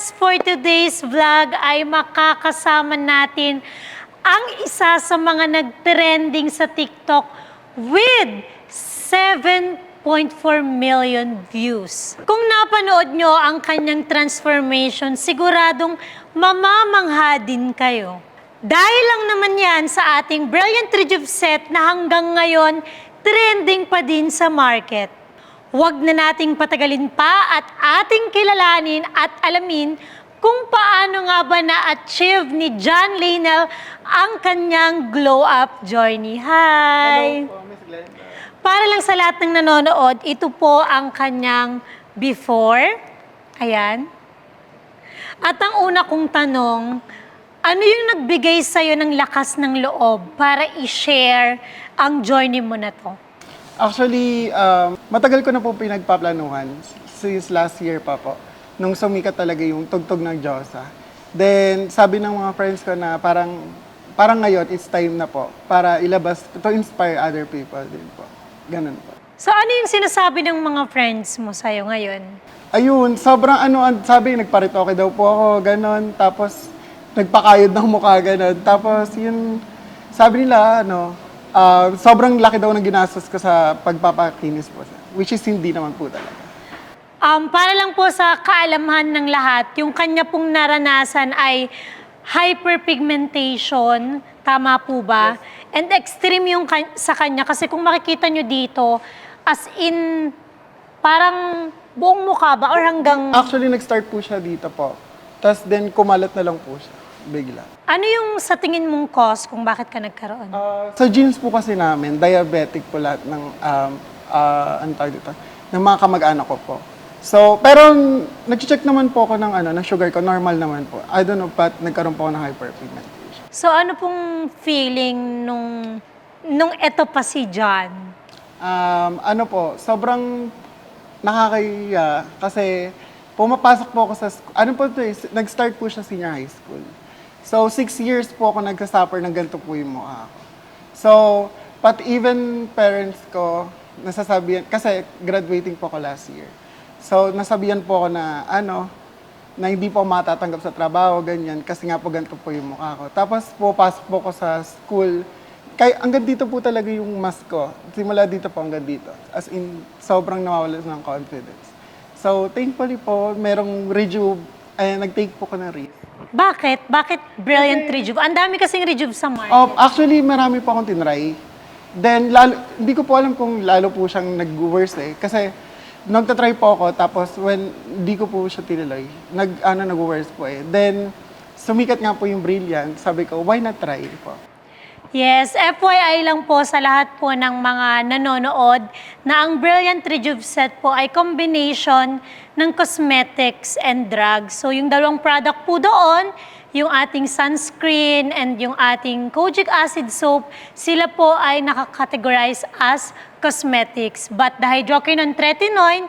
Lods, for today's vlog ay makakasama natin ang isa sa mga nag-trending sa TikTok with 7.4 million views. Kung napanood nyo ang kanyang transformation, siguradong mamamangha din kayo. Dahil lang naman yan sa ating Brilliant Rejuve set na hanggang ngayon trending pa din sa market. Huwag na nating patagalin pa at ating kilalanin at alamin kung paano nga ba na-achieve ni John Lainel ang kanyang glow-up journey. Hi! Hello po, Miss Glenda. Para lang sa lahat ng nanonood, ito po ang kanyang before. Ayan. At ang una kong tanong, ano yung nagbigay sa'yo ng lakas ng loob para i-share ang journey mo na to? Actually, matagal ko na po pinagpaplanuhan since last year pa po. Nung sumikat talaga yung tugtog ng Diyosa. Then, sabi ng mga friends ko na parang ngayon, it's time na po para ilabas, to inspire other people din po. Ganun po. So ano yung sinasabi ng mga friends mo sa'yo ngayon? Ayun, sobrang sabi, nagparitoke daw po ako, ganun. Tapos, nagpakayod ng mukha, ganun. Tapos, yun, sabi nila, sobrang laki daw ng ginastos ko sa pagpapakinis po. Which is hindi naman po talaga. Para lang po sa kaalaman ng lahat, yung kanya pong naranasan ay hyperpigmentation, tama po ba? Yes. And extreme yung sa kanya kasi kung makikita nyo dito, as in, parang buong mukha ba or hanggang... Actually, nag-start po siya dito po. Tapos then, kumalat na lang po siya. Bigla. Ano yung sa tingin mong cause kung bakit ka nagkaroon? Sa genes po kasi namin, diabetic po lahat ng, ano tawag dito, ng mga kamag-anak ko po. So, pero nag-check naman po ako ng sugar ko, normal naman po. I don't know, but nagkaroon po ako ng hyperpigmentation. So ano pong feeling nung eto pa si John? Ano po, sobrang nakakahiya kasi pumapasok po ako sa, nag-start po siya senior high school. So, 6 years po ako nagsasuffer ng ganito po yung mukha ko. So, but even parents ko, nasasabihan, kasi graduating po ako last year. So, nasabihan po ako na, na hindi po ako matatanggap sa trabaho, ganyan, kasi nga po ganito po yung mukha ko. Tapos, pupasok po ako sa school, hanggang dito po talaga yung mask ko. Simula dito po hanggang dito. As in, sobrang nawawala ng confidence. So, thankfully po, merong Rejuve, nag-take po ko ng risk. Bakit? Bakit Brilliant Rejuve? Ang dami kasing Rejuve sa market. Actually, marami po akong tinry. Then, hindi ko po alam kung lalo po siyang nag-worse eh. Kasi, nagtatry po ako, tapos when hindi ko po siya tinuloy, nag-worse po eh. Then, sumikat nga po yung Brilliant. Sabi ko, why not try po? Yes, FYI lang po sa lahat po ng mga nanonood na ang Brilliant Rejuve set po ay combination ng cosmetics and drugs. So yung dalawang product po doon, yung ating sunscreen and yung ating kojic acid soap, sila po ay nakakategorize as cosmetics. But the hydroquinone tretinoin,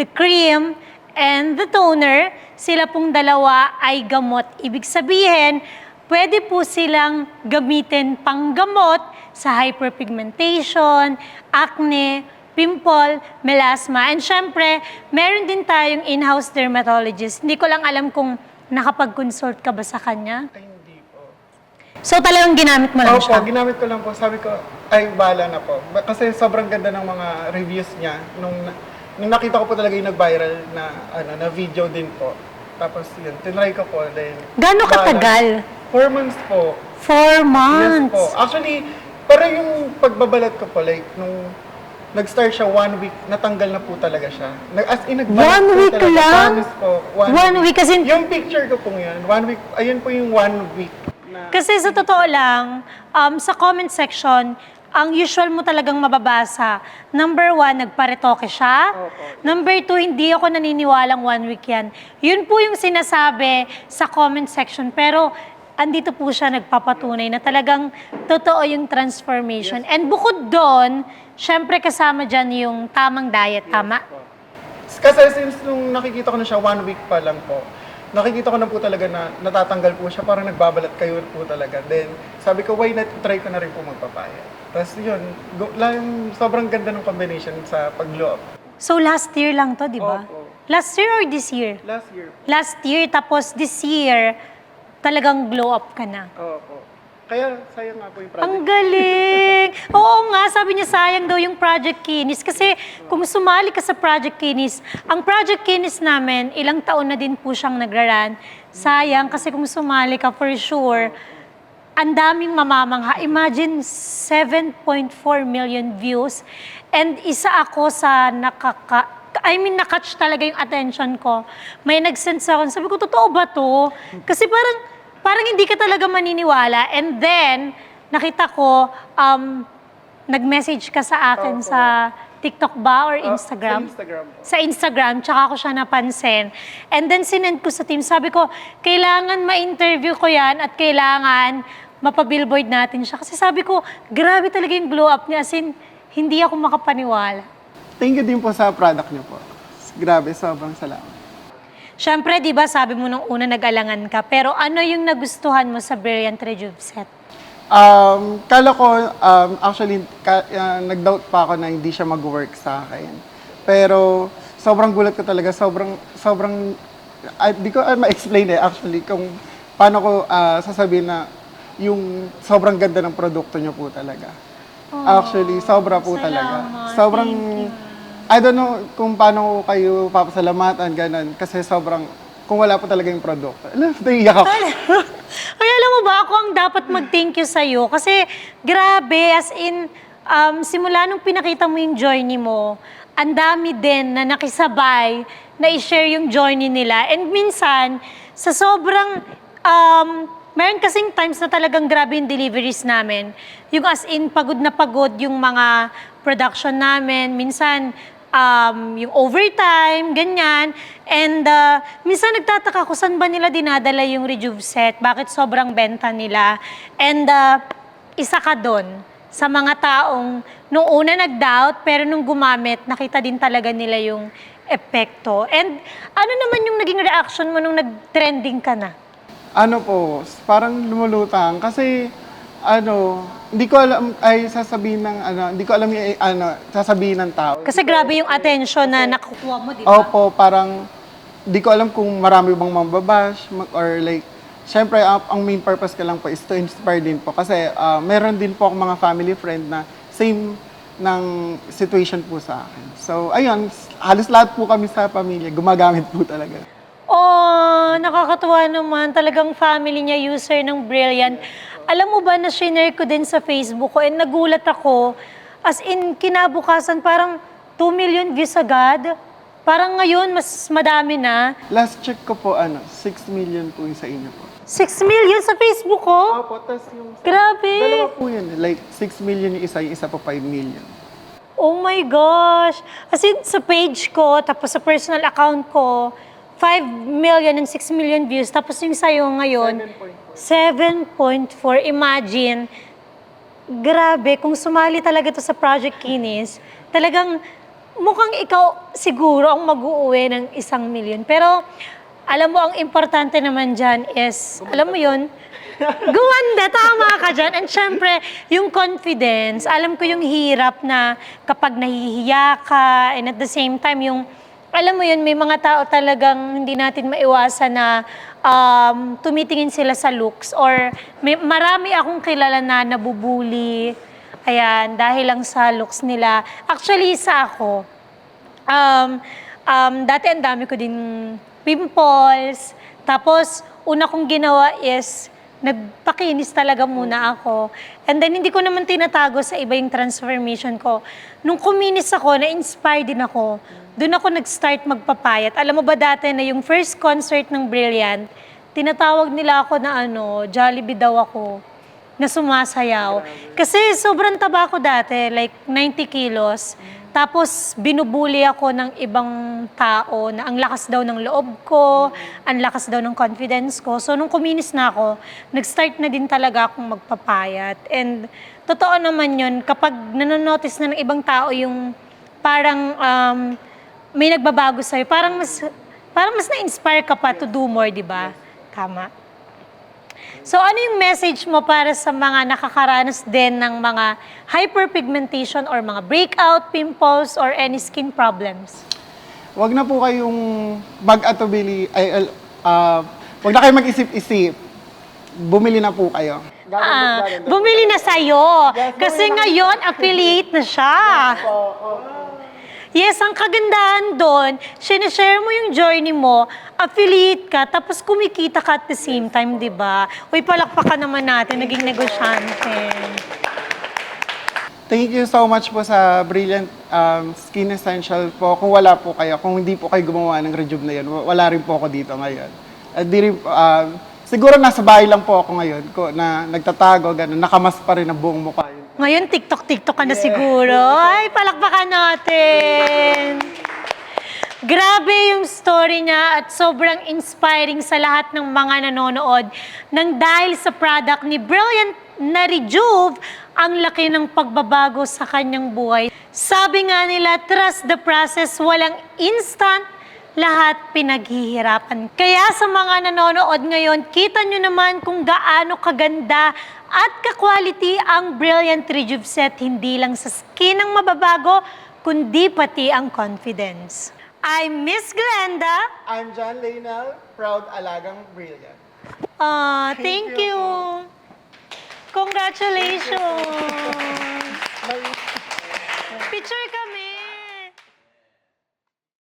the cream, and the toner, sila pong dalawa ay gamot. Ibig sabihin, pwede po silang gamitin panggamot sa hyperpigmentation, acne, pimple, melasma. And syempre, meron din tayong in-house dermatologist. Hindi ko lang alam kung nakapag-consult ka ba sa kanya. Ay, hindi po. So talagang ginamit mo lang siya? Opo, ginamit ko lang po. Sabi ko, ay, bahala na po. Kasi sobrang ganda ng mga reviews niya. Nung nakita ko po talaga yung nag-viral na video din po. Tapos yun, tinry ko po. Then, Gano'ng katagal? 4 months po. 4 months? Yes po. Actually, para yung pagbabalat ko po, like, nung nag-start siya 1 week, natanggal na po talaga siya. As in, nagbalat 1 po week talaga. lang? Promise po. 1 week kasi... Yung picture ko po yan, 1 week, ayun po yung 1 week. Kasi sa totoo lang, sa comment section, ang usual mo talagang mababasa. Number 1, nagparetoke siya. Opo. Number 2, hindi ako naniniwalang 1 week yan. Yun po yung sinasabi sa comment section. Pero andito po siya nagpapatunay na talagang totoo yung transformation. Yes. And bukod doon, syempre kasama dyan yung tamang diet, tama? Kasi since nung nakikita ko na siya 1 week pa lang po, nakikita ko na po talaga na natatanggal po siya, parang nagbabalat kayo po talaga. Then, sabi ko, why not try ko na rin po magpapaya. Tapos yun, sobrang ganda ng combination sa pag-glow up. So last year lang to, di ba? Opo. Last year or this year? Last year. Last year, tapos this year, talagang glow up ka na. Opo. Kaya sayang nga po yung Ang project. galing! Oo nga, sabi niya sayang daw yung Project Kinis. Kasi kung sumali ka sa Project Kinis, ang Project Kinis namin, ilang taon na din po siyang nagraran. Sayang, kasi kung sumali ka for sure, ang daming mamamangha. Imagine, 7.4 million views. And isa ako sa na-catch talaga yung attention ko. May nag-send sa akin, sabi ko, totoo ba to? Kasi parang hindi ka talaga maniniwala. And then, nakita ko, nag-message ka sa akin sa TikTok ba or Instagram? Sa Instagram po. Sa Instagram, tsaka ko siya napansin. And then, sinend ko sa team. Sabi ko, kailangan ma-interview ko yan at kailangan mapabillboard natin siya. Kasi sabi ko, grabe talaga yung glow up niya. As in, hindi ako makapaniwala. Thank you din po sa product niyo po. Grabe, sobrang salamat. Siyempre, di ba, sabi mo nung una nag-alangan ka, pero ano yung nagustuhan mo sa Brilliant Rejuve set? Kala ko, actually, nag-doubt pa ako na hindi siya mag-work sa akin. Pero, sobrang gulat ko talaga, di ko ma-explain actually, kung paano ko sasabihin na yung sobrang ganda ng produkto niyo po talaga. Actually, sobra po talaga. salamat. Sobrang, Thank you. I don't know kung paano ko kayo papasalamatan, ganun. Kasi sobrang, kung wala po talaga yung produkto. Alam, naiiyak ako. Ay, alam mo ba, ako ang dapat mag-thank you sa'yo. Kasi, grabe, as in, simula nung pinakita mo yung journey mo, ang dami din na nakisabay na i-share yung journey nila. And minsan, sa sobrang, meron kasing times na talagang grabe yung deliveries namin. Yung as in, pagod na pagod yung mga production namin. Minsan, yung overtime, ganyan. And minsan nagtataka ko, saan ba nila dinadala yung Rejuve set? Bakit sobrang benta nila? And isa ka doon sa mga taong nung una nag-doubt, pero nung gumamit, nakita din talaga nila yung epekto. And ano naman yung naging reaction mo nung nag-trending ka na? Ano po, parang lumulutang kasi hindi ko alam ay sasabihin ng hindi ko alam yung sasabihin ng tao. Kasi grabe yung attention na nakukuha mo, di ba? Opo, parang hindi ko alam kung marami bang mambabash or like syempre ang main purpose ko lang po is to inspire din po kasi meron din po akong mga family friend na same ng situation po sa akin. So ayun, halos lahat po kami sa pamilya gumagamit po talaga. Oh, nakakatuwa naman. Talagang family niya user ng Brilliant. Alam mo ba na shinare ko din sa Facebook ko and nagulat ako. As in, kinabukasan parang 2 million views agad. Parang ngayon, mas madami na. Last check ko po 6 million po yung sa inyo po. 6 million sa Facebook ko? Opo, tas yung Grabe. dalawa po yun. Like 6 million yung isa po 5 million. Oh my gosh. As in, sa page ko, tapos sa personal account ko, 5 million and 6 million views. Tapos yung sa'yo ngayon, 7.4. Imagine, grabe, kung sumali talaga to sa Project Kinis, talagang mukhang ikaw siguro ang mag-uuwi ng 1 million. Pero, alam mo, ang importante naman dyan is, alam mo yun, gumanda, tama ka dyan. And syempre, yung confidence, alam ko yung hirap na kapag nahihiya ka, and at the same time, yung alam mo yun, may mga tao talagang hindi natin maiwasan na tumitingin sila sa looks or marami akong kilala na nabubuli, ayan, dahil lang sa looks nila. Actually, isa ako, dati ang dami ko din pimples, tapos una kong ginawa is nagpakinis talaga muna ako. And then, hindi ko naman tinatago sa iba yung transformation ko. Nung kuminis ako, na-inspire din ako. Doon ako nag-start magpapayat. Alam mo ba dati na yung first concert ng Brilliant, tinatawag nila ako na Jollibee daw ako, na sumasayaw. Kasi sobrang taba ko dati, like 90 kilos. Tapos binubuli ako ng ibang tao na ang lakas daw ng loob ko, ang lakas daw ng confidence ko. So nung kuminis na ako, nag-start na din talaga akong magpapayat. And totoo naman yun, kapag nanonotice na ng ibang tao yung parang may nagbabago sa'yo, parang mas na-inspire ka pa to do more, di ba? Tama. So ano yung message mo para sa mga nakakaranas din ng mga hyperpigmentation or mga breakout, pimples, or any skin problems? wag na po kayong mag-atubili, wag na kayong mag-isip-isip. Bumili na po kayo. Bumili na sa'yo. Kasi ngayon, affiliate na siya. Yes, ang kagandahan doon, sinishare mo yung journey mo, affiliate ka, tapos kumikita ka at the same time, di ba? Uy, palakpakan naman natin, naging negosyante. Thank you so much po sa Brilliant Skin Essential po. Kung wala po kayo, kung hindi po kayo gumawa ng rejuve na yun, wala rin po ako dito ngayon. At di rin, siguro nasa bahay lang po ako ngayon, na nagtatago, ganun, nakamas pa rin ang buong mukha yun. Ngayon, TikTok ka na siguro. Ay, palakpakan natin. Grabe yung story niya at sobrang inspiring sa lahat ng mga nanonood nang dahil sa product ni Brilliant na Rejuve, ang laki ng pagbabago sa kanyang buhay. Sabi nga nila, trust the process, walang instant, lahat pinaghihirapan. Kaya sa mga nanonood ngayon, kita nyo naman kung gaano kaganda at ka-quality ang Brilliant Rejuve Set, hindi lang sa skin ang mababago, kundi pati ang confidence. I'm Miss Glenda. I'm John Laynel, proud alagang Brilliant. Thank you. Congratulations. Picture ka